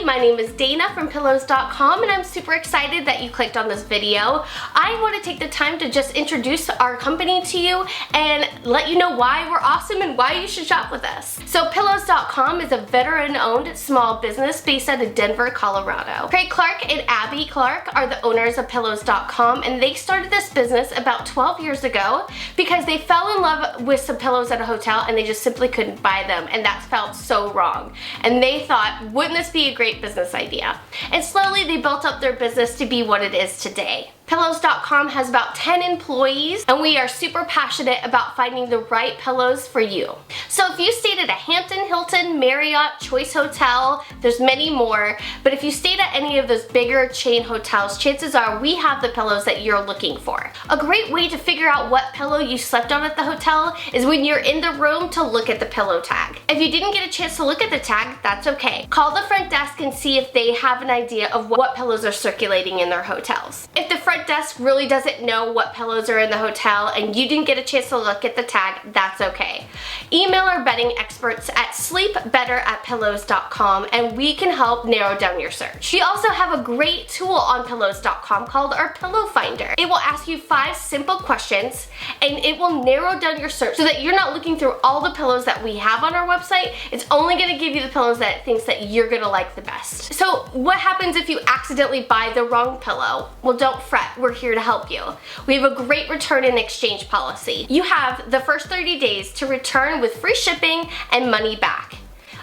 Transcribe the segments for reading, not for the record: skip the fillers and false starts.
My name is Dana from Pillows.com, and I'm super excited that you clicked on this video. I want to take the time to just introduce our company to you and let you know why we're awesome and why you should shop with us. So Pillows.com is a veteran-owned small business based out of Denver, Colorado. Craig Clark and Abby Clark are the owners of Pillows.com, and they started this business about 12 years ago because they fell in love with some pillows at a hotel and they just simply couldn't buy them, and that felt so wrong. And they thought, wouldn't this be a great business idea? And slowly they built up their business to be what it is today. Pillows.com has about 10 employees, and we are super passionate about finding the right pillows for you. So if you stayed at a Hampton, Hilton, Marriott, Choice Hotel, there's many more, but if you stayed at any of those bigger chain hotels, chances are we have the pillows that you're looking for. A great way to figure out what pillow you slept on at the hotel is when you're in the room to look at the pillow tag. If you didn't get a chance to look at the tag, that's okay. Call the front desk and see if they have an idea of what pillows are circulating in their hotels. If the front desk really doesn't know what pillows are in the hotel and you didn't get a chance to look at the tag, that's okay. Email our bedding experts at sleepbetter@pillows.com and we can help narrow down your search. We also have a great tool on Pillows.com called our Pillow Finder. It will ask you 5 simple questions and it will narrow down your search so that you're not looking through all the pillows that we have on our website. It's only going to give you the pillows that it thinks that you're going to like the best. So what happens if you accidentally buy the wrong pillow? Well, don't fret. We're here to help you. We have a great return and exchange policy. You have the first 30 days to return with free shipping and money back.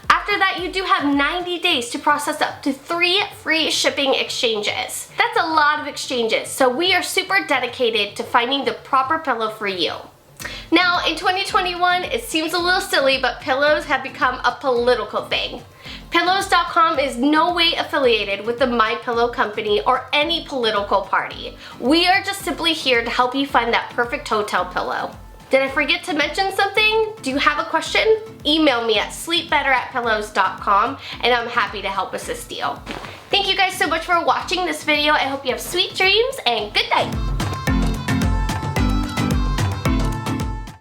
After that, you do have 90 days to process up to 3 free shipping exchanges. That's a lot of exchanges, so we are super dedicated to finding the proper pillow for you. Now, in 2021, it seems a little silly, but pillows have become a political thing. Pillows.com is no way affiliated with the MyPillow company or any political party. We are just simply here to help you find that perfect hotel pillow. Did I forget to mention something? Do you have a question? Email me at sleepbetter@pillows.com and I'm happy to help assist you. Thank you guys so much for watching this video. I hope you have sweet dreams and good night.